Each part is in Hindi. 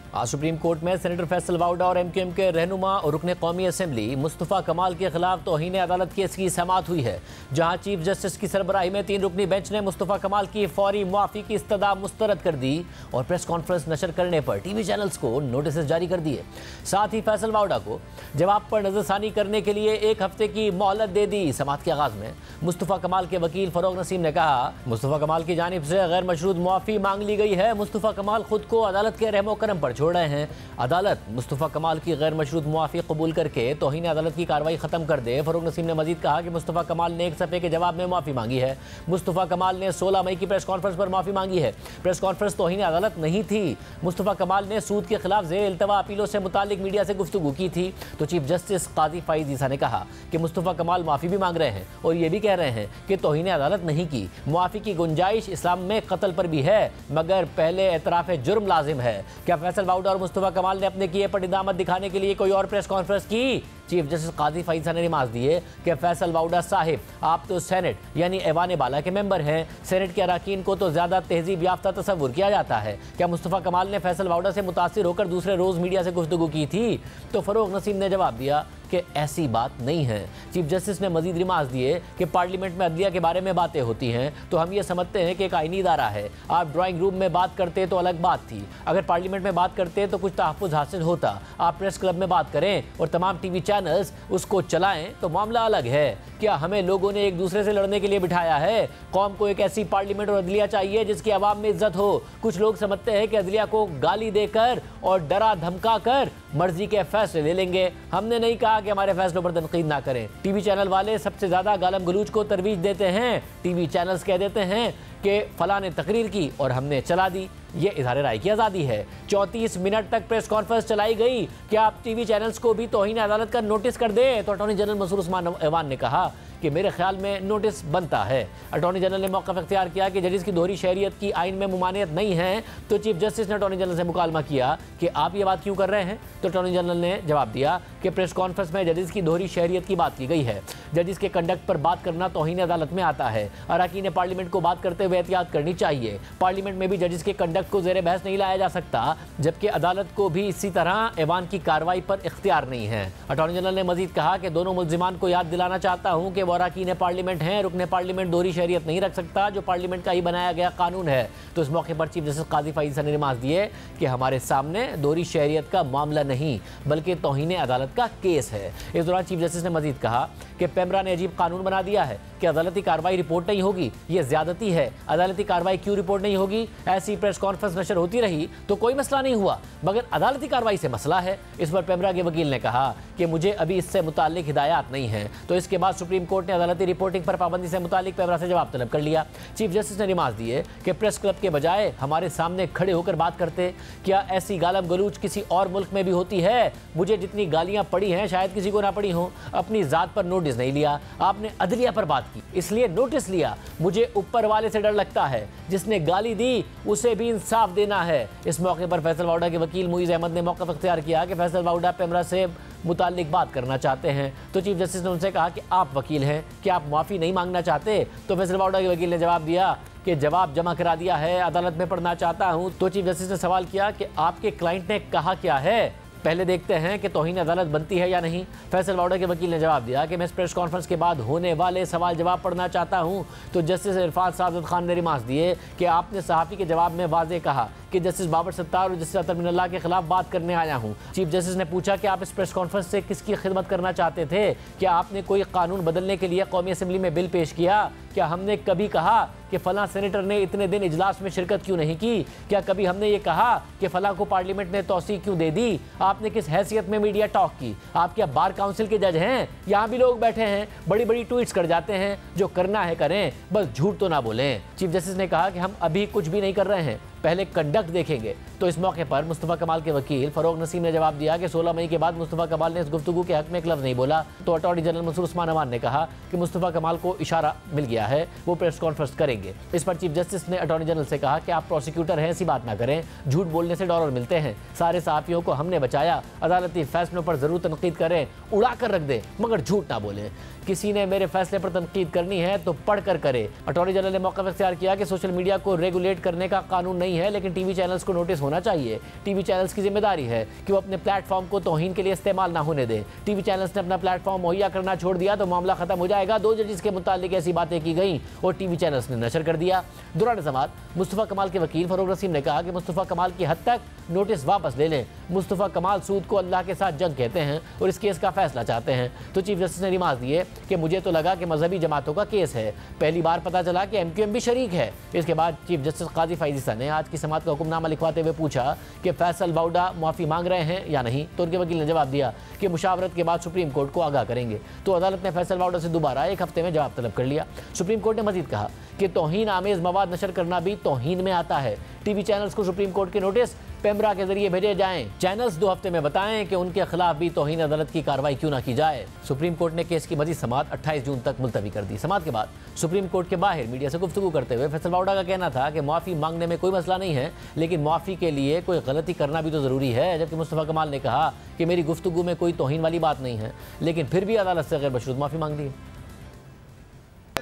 आज सुप्रीम कोर्ट में सेनेटर फैसल वाउडा और एमक्यूएम के रहनुमा और रुकने कौमी असेंबली मुस्तफ़ा कमाल के खिलाफ तौहीन अदालत केस की समाअत हुई है, जहां चीफ जस्टिस की सरबराही में 3 रुकनी बेंच ने मुस्तफ़ा कमाल की फौरी मुआफ़ी की इस्तदा मुस्तरद कर दी और प्रेस कॉन्फ्रेंस नशर करने पर टीवी चैनल्स को नोटिस जारी कर दिए। साथ ही फैसल वाउडा को जवाब पर नजरसानी करने के लिए 1 हफ्ते की मोहलत दे दी। समाअत के आगाज में मुस्तफ़ा कमाल के वकील फरोग नसीम ने कहा, मुस्तफ़ा कमाल की जानिब से गैर मशरूत मुआफ़ी मांग ली गई है। मुस्तफ़ा कमाल खुद को अदालत के रहमो करम पर छोड़ रहे हैं। अदालत मुस्तफ़ा कमाल की गैर मशरूत मुआफ़ी कबूल करके तौहीन अदालत की कार्रवाई खत्म कर दे। फरोग नसीम ने मजीद कहा कि मुस्तफ़ा कमाल ने 1 सफ़े के जवाब में मुआफ़ी मांगी है। मुस्तफ़ा कमाल ने 16 मई की प्रेस कॉन्फ्रेंस पर मुआफ़ी मांगी है। प्रेस कॉन्फ्रेंस तौहीन अदालत नहीं थी। मुस्तफ़ा कमाल ने सूद के खिलाफ ज़ेर इल्तवा अपीलों से मुतालिक मीडिया से गुफ्तगू की थी तो चीफ जस्टिस काजी फ़ाइज़ ईसा ने कहा कि मुस्तफ़ा कमाल माफ़ी भी मांग रहे हैं और ये भी कह रहे हैं कि तौहीन अदालत नहीं की। मुआफ़ी की गुंजाइश इस्लाम में कत्ल पर भी है, मगर पहले एतराफ़ जुर्म लाजिम है। क्या फैसल वाउडा और मुस्तफ़ा कमाल ने अपने किए पर निदामत दिखाने के लिए कोई और प्रेस कॉन्फ्रेंस की? चीफ जस्टिस काजी फ़ाइज़ ने रिमार्क दिए कि फैसल वाउडा साहिब, आप तो सेनेट यानी ऐवान बाला के मेंबर हैं। सेनेट के अराकीन को तो ज़्यादा तहजीब याफ्ता तस्वुर किया जाता है। क्या मुस्तफ़ा कमाल ने फैसल वाउडा से मुतासिर होकर दूसरे रोज़ मीडिया से गुफ्तगू की थी? तो फरोग नसीम ने जवाब दिया कि ऐसी बात नहीं है। चीफ जस्टिस ने मजीद रिमार्क दिए कि पार्लियामेंट में अदलिया के बारे में बातें होती हैं तो हम ये समझते हैं कि एक आईनी इदारा है। आप ड्राइंग रूम में बात करते तो अलग बात थी, अगर पार्लियामेंट में बात करते तो कुछ तहफ़्फ़ुज़ हासिल होता। आप प्रेस क्लब में बात करें और तमाम टीवी चैनल्स उसको चलाएं तो मामला अलग है। क्या हमें लोगों ने एक दूसरे से लड़ने के लिए बिठाया है? कौम को एक ऐसी पार्लियामेंट और अदलिया चाहिए जिसकी आवाम में इज्जत हो। कुछ लोग समझते हैं कि अदलिया को गाली देकर और डरा धमका कर मर्जी के फैसले ले लेंगे। हमने नहीं कहा कि हमारे फैसलों पर तनकीद ना करें। टीवी चैनल वाले सबसे ज़्यादा गालम गलूच को तरवीज देते हैं। टीवी चैनल्स कह देते हैं कि फलां ने तकरीर की और हमने चला दी। ये इज़हार राय की आज़ादी है। 34 मिनट तक प्रेस कॉन्फ्रेंस चलाई गई। क्या आप टीवी चैनल्स को भी तौहीन अदालत का नोटिस कर दें? तो अटॉर्नी जनरल मसूद उस्मान ऐवान ने कहा कि मेरे ख्याल में नोटिस बनता है। अटॉर्नी जनरल ने मौक़िफ़ इख्तियार किया कि जजेस की दोहरी शहरियत की आइन में मुमानियत नहीं है तो चीफ जस्टिस ने अटॉर्नी जनरल से मुकालमा किया कि आप ये बात क्यों कर रहे हैं? तो अटॉर्नी जनरल ने जवाब दिया कि प्रेस कॉन्फ्रेंस में जजेस की दोहरी शहरियत की बात की गई है। जजेस के कंडक्ट पर बात करना तौहीन अदालत में आता है। अराकीन पार्लियामेंट को बात करते हुए एहतियात करनी चाहिए। पार्लियामेंट में भी जजेस के कंडक्ट को ज़ेर बहस नहीं लाया जा सकता, जबकि अदालत को भी इसी तरह ऐवान की कार्रवाई पर इख्तियार नहीं है। अटॉर्नी जनरल ने मजीद कहा कि दोनों मुल्जिमान को याद दिलाना चाहता हूँ कि वो अराकीन पार्लियामेंट हैं। रुकने पार्लियामेंट दोहरी शहरियत नहीं रख सकता, जो पार्लियामेंट का ही बनाया गया कानून है। तो इस मौके पर चीफ जस्टिस काजी फ़ाइज़ ने रिमार्क दिए कि हमारे सामने दोहरी शहरियत का मामला नहीं बल्कि तौहीन अदालत का केस है। इस दौरान चीफ जस्टिस ने मजीद कहा कि पेमरा ने अजीब कानून बना दिया है कि अदालती कार्रवाई रिपोर्ट नहीं होगी। ये ज्यादती है। अदालती कार्रवाई क्यों रिपोर्ट नहीं होगी? ऐसी प्रेस कॉन्फ्रेंस नशर होती रही तो कोई मसला नहीं हुआ, मगर अदालती कार्रवाई से मसला है। इस पर पेमरा के वकील ने कहा कि मुझे अभी इससे मुताल्लिक हिदायत नहीं है। तो इसके बाद सुप्रीम कोर्ट ने अदालती रिपोर्टिंग पर पाबंदी से मुताल्लिक पेमरा से जवाब तलब कर लिया। चीफ जस्टिस ने रिमार्क दिए कि प्रेस क्लब के बजाय हमारे सामने खड़े होकर बात करते। क्या ऐसी गालम गलूच किसी और मुल्क में भी होती है? मुझे जितनी गालियां पड़ी हैं शायद किसी को ना पड़ी हों। अपनी जात पर नोटिस नहीं लिया, आपने अदलिया पर बात की इसलिए नोटिस लिया। मुझे ऊपर वाले से डर लगता है, जिसने गाली दी उसे भी इंसाफ देना है। इस मौके पर फैसल वाउडा के वकील मुईज़ अहमद ने मौक़िफ़ इख्तियार किया कि फैसल वाउडा पेमरा से मुताल्लिक बात करना चाहते हैं। तो चीफ जस्टिस ने उनसे कहा कि आप वकील हैं, कि आप माफ़ी नहीं मांगना चाहते? तो फैसल वाउडा के वकील ने जवाब दिया कि जवाब जमा करा दिया है, अदालत में पढ़ना चाहता हूँ। तो चीफ जस्टिस ने सवाल किया कि आपके क्लाइंट ने कहा क्या है, पहले देखते हैं कि तौहीन अदालत बनती है या नहीं। फैसल वाउडा के वकील ने जवाब दिया कि मैं इस प्रेस कॉन्फ्रेंस के बाद होने वाले सवाल जवाब पढ़ना चाहता हूं। तो जस्टिस इरफान सादत खान ने रिमार्क दिए कि आपने सहाफ़ी के जवाब में वाज़ेह कहा कि जस्टिस बाबर सत्तार और जस्टिस अतर मिनल्लाह के खिलाफ बात करने आया हूं। चीफ जस्टिस ने पूछा कि आप इस प्रेस कॉन्फ्रेंस से किसकी खिदमत करना चाहते थे? क्या आपने कोई कानून बदलने के लिए कौमी असम्बली में बिल पेश किया? क्या हमने कभी कहा कि फलां सेनेटर ने इतने दिन इजलास में शिरकत क्यों नहीं की? क्या कभी हमने ये कहा कि फलां को पार्लियामेंट ने तौसी क्यों दे दी? आपने किस हैसियत में मीडिया टॉक की? आप क्या बार काउंसिल के जज हैं? यहाँ भी लोग बैठे हैं, बड़ी बड़ी ट्वीट्स कर जाते हैं। जो करना है करें, बस झूठ तो ना बोलें। चीफ जस्टिस ने कहा कि हम अभी कुछ भी नहीं कर रहे हैं, पहले कंडक्ट देखेंगे। तो इस मौके पर मुस्तफ़ा कमाल के वकील फरोग नसीम ने जवाब दिया कि 16 मई के बाद मुस्तफ़ा कमाल ने इस गुफ्तगू के हक में एक लफ्ज़ नहीं बोला। तो अटॉर्नी जनरल मसूद उस्मान ऐवान ने कहा कि मुस्तफ़ा कमाल को इशारा मिल गया है, वो प्रेस कॉन्फ्रेंस करेंगे। इस पर चीफ जस्टिस ने अटॉर्नी जनरल से कहा कि आप प्रोसिक्यूटर हैं, ऐसी बात ना करें, झूठ बोलने से डॉलर मिलते हैं। सारे सहाफ़ियों को हमने बचाया, अदालती फैसलों पर ज़रूर तनकीद करें, उड़ा कर रख दें, मगर झूठ ना बोलें। किसी ने मेरे फैसले पर तनकीद करनी है तो पढ़ कर करे। अटॉर्नी जनरल ने मौक़िफ़ इख्तियार किया कि सोशल मीडिया को रेगुलेट करने का कानून नहीं नहीं है, लेकिन टीवी चैनल्स को नोटिस होना चाहिए। टीवी चैनल्स की जिम्मेदारी है कि वो अपने प्लेटफॉर्म को तौहीन के लिए इस्तेमाल ना होने दें। टीवी चैनल्स ने अपना प्लेटफॉर्म मुहैया करना छोड़ दिया तो मामला खत्म हो जाएगा। 2 जजेस के मुतालिक ऐसी बातें की गई और टीवी चैनल्स ने नशर कर दिया। दौरान समाअत मुस्तफ़ा कमाल के वकील फ़रूक रसीम ने कहा कि मुस्तफ़ा कमाल की हद तक नोटिस वापस ले लें। मुस्तफ़ा कमाल सूद को अल्लाह के साथ जंग कहते हैं और इस केस का फैसला चाहते हैं। तो चीफ जस्टिस ने रिमार्क दिए कि मुझे तो लगा कि मजहबी जमातों का केस है, पहली बार पता चला कि MQM भी शरीक है। इसके बाद चीफ जस्टिस काजी फ़ाइज़ ने आज की समाअत का हुक्मनामा लिखवाते हुए पूछा कि फैसल वाउडा माफ़ी मांग रहे हैं या नहीं, तो उनके वकील ने जवाब दिया कि मुशावरत के बाद सुप्रीम कोर्ट को आगाह करेंगे। तो अदालत ने फैसल वाउडा से दोबारा 1 हफ्ते में जवाब तलब कर लिया। सुप्रीम कोर्ट ने मजीद कहा कि तौहीन आमेज़ मवाद नशर करना भी तौहीन में आता है। टीवी चैनल्स को सुप्रीम कोर्ट के नोटिस पेमरा के जरिए भेजे जाएं। चैनल्स 2 हफ्ते में बताएं कि उनके खिलाफ भी तौहीन अदालत की कार्रवाई क्यों ना की जाए। सुप्रीम कोर्ट ने केस की मजीद समाअत 28 जून तक मुलतवी कर दी। समाअत के बाद सुप्रीम कोर्ट के बाहर मीडिया से गुफ्तगू करते हुए फैसल वाउडा का कहना था कि माफ़ी मांगने में कोई मसला नहीं है, लेकिन माफ़ी के लिए कोई गलती करना भी तो ज़रूरी है। जबकि मुस्तफ़ा कमाल ने कहा कि मेरी गुफ्तगू में कोई तौहीन वाली बात नहीं है, लेकिन फिर भी अदालत से गैर मशरूत माफ़ी मांग दी।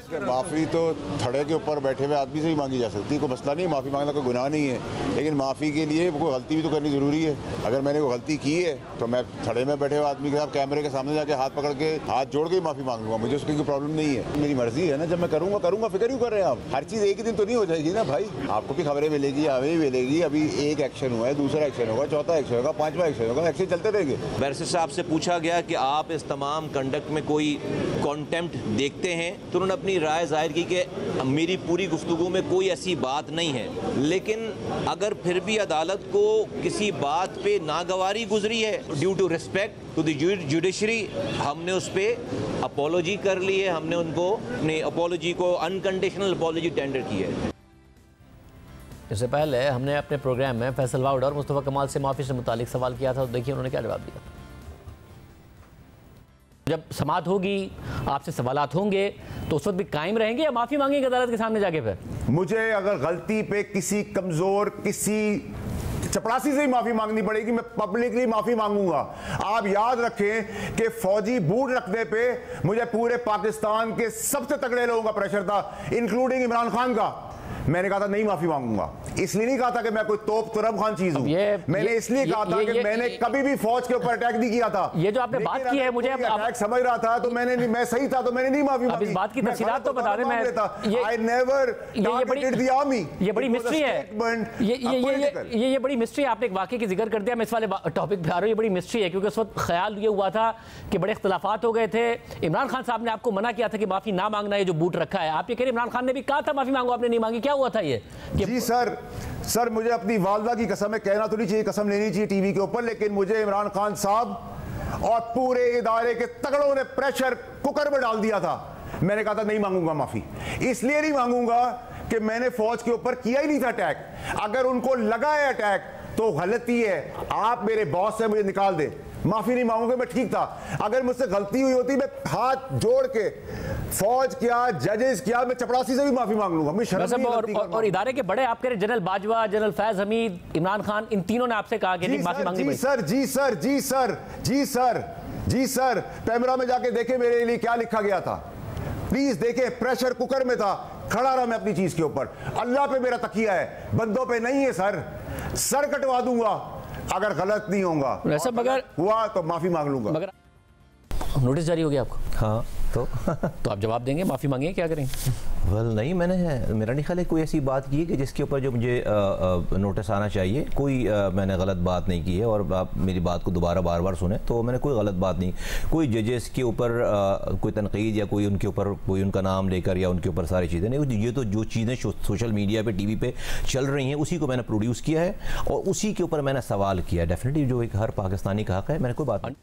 माफ़ी तो थड़े के ऊपर बैठे हुए आदमी से ही मांगी जा सकती है, कोई मसला नहीं, माफ़ी मांगना कोई गुनाह नहीं है। लेकिन माफ़ी के लिए कोई गलती भी तो करनी ज़रूरी है। अगर मैंने कोई गलती की है तो मैं थड़े में बैठे हुए आदमी के साथ कैमरे के सामने जाके हाथ पकड़ के हाथ जोड़ के ही माफ़ी मांग लूँगा, मुझे उसकी कोई प्रॉब्लम नहीं है। मेरी मर्जी है ना, जब मैं करूँगा। फिक्र क्यों कर रहे हैं आप? हर चीज़ एक ही दिन तो नहीं हो जाएगी ना भाई। आपको भी खबरें मिलेगी, हमें भी मिलेगी। अभी एक एक्शन हुआ है, दूसरा एक्शन होगा, चौथा एक्शन होगा, 5वां एक्शन होगा, एक्शन चलते रहेंगे। बैरिस्टर साहब से पूछा गया कि आप इस तमाम कंडक्ट में कोई कॉन्टेम्प्ट देखते हैं, तो उन्होंने अपनी राय जाहिर की कि मेरी पूरी गुफ्तगू में कोई ऐसी बात नहीं है। लेकिन अगर फिर भी अदालत को किसी बात पे नागवारी गुजरी है, due to respect to the judiciary, हमने उस पर अपॉलोजी कर ली है। हमने उनको अपनी अपॉलोजी को अनकंडीशनल अपॉलोजी टेंडर की है। इससे पहले हमने अपने प्रोग्राम में फैसल वाउडा और मुस्तफ़ा कमाल से माफ़ी से मुतालिक सवाल किया था, तो देखिए उन्होंने क्या जवाब दिया। जब समाअत होगी, आपसे सवालात होंगे, तो उस वक्त भी कायम रहेंगे या माफ़ी मांगेंगे अदालत के सामने जाके? फिर मुझे अगर गलती पे किसी कमज़ोर, किसी चपरासी से ही माफी मांगनी पड़ेगी, मैं पब्लिकली माफी मांगूंगा। आप याद रखें कि फौजी बूट रखने पे मुझे पूरे पाकिस्तान के सबसे तगड़े लोगों का प्रेशर था, इंक्लूडिंग इमरान खान का। मैंने कहा था नहीं माफी मांगूंगा। इसलिए नहीं कहा था कि मैं कोई तोप तुरब खान चीज हूं, मैंने इसलिए कहा था कि मैंने कभी भी फौज के ऊपर अटैक नहीं किया था। ये जो आपने बात की है, मुझे अटैक समझ रहा था तो मैं सही था तो मैंने नहीं माफी मांगी। इस बात की तफसीलात तो बता रहे मैं, I never targeted the army. ये बड़ी मिस्ट्री है, ये बड़ी मिस्ट्री है। आपने एक वाकये की जिक्र कर दिया, मैं इस वाले टॉपिक पे आ रहा हूं। ये बड़ी मिस्ट्री है क्योंकि उस वक्त ख्याल ये हुआ था कि बड़े इख्तलाफात हो गए थे। इमरान खान साहब ने आपको मना किया था कि माफी ना मांगना, ये जो बूट रखा है। आप ये कह रहे इमरान खान ने भी कहा था माफी मांगो, आपने नहीं मांगी, क्या हुआ था ये? जी सर मुझे अपनी वालदा की कसम है, कहना तो नहीं चाहिए, कसम लेनी चाहिए टीवी के ऊपर, लेकिन मुझे इमरान खान साहब और पूरे इदारे के तगड़ों ने प्रेशर कुकर में डाल दिया था। मैंने कहा था नहीं मांगूंगा माफी। इसलिए नहीं मांगूंगा कि मैंने फौज के ऊपर किया ही नहीं था अटैक। अगर उनको लगा है अटैक तो गलती है, आप मेरे बॉस से मुझे निकाल दे, माफी नहीं मांगूंगा, मैं ठीक था। अगर मुझसे गलती हुई होती, मैं हाथ जोड़ के फौज क्या, जजेस क्या, मैं चपरासी से भी माफी मांग लूंगा। मैं शर्म नहीं करती। और इदारे के बड़े आप कह रहे जनरल बाजवा, जनरल फैज हमीद, इमरान खान, इन तीनों ने आपसे कहा कि माफी मांगनी पड़ेगी। जी सर पैमरा में जाके देखे मेरे लिए क्या लिखा गया था, प्लीज देखे। प्रेशर कुकर में था, खड़ा रहा मैं अपनी चीज के ऊपर। अल्लाह पे मेरा तकिया है, बंदों पे नहीं है। सर कटवा दूंगा अगर गलत नहीं होगा, अगर हुआ तो माफी मांग लूंगा। मगर नोटिस जारी हो गया आपको? हाँ, तो आप जवाब देंगे, माफी मांगेंगे, क्या करेंगे? नहीं, मेरा नहीं ख्याल है कोई ऐसी बात की है कि जिसके ऊपर जो मुझे नोटिस आना चाहिए। कोई मैंने गलत बात नहीं की है, और आप मेरी बात को दोबारा बार बार सुने तो मैंने कोई गलत बात नहीं। कोई जजेस के ऊपर कोई तनकीद या कोई उनके ऊपर कोई उनका नाम लेकर या उनके ऊपर सारी चीज़ें नहीं, ये तो जो चीज़ें सोशल मीडिया पे टीवी पे चल रही हैं उसी को मैंने प्रोड्यूस किया है और उसी के ऊपर मैंने सवाल किया है। डेफिनेटली जो एक हर पाकिस्तानी का हक है, मैंने कोई बात नहीं।